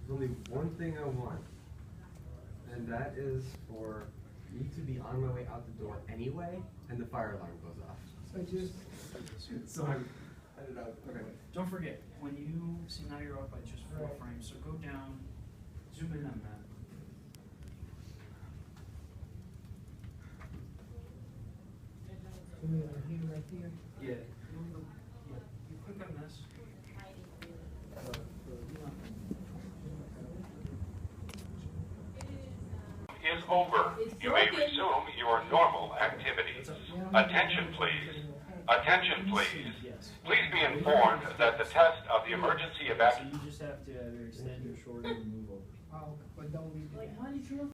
There's only one thing I want, and that is for me to be on my way out the door anyway, and the fire alarm goes off. So I'm headed out. Okay. Don't forget, when you see now you're off by just 4 frames, so go down, zoom in on that. Right here. Yeah. You click on this. Is over. You may resume your normal activities. Attention, please. Attention, please. Please be informed that the test of the emergency evacuation. So you just have to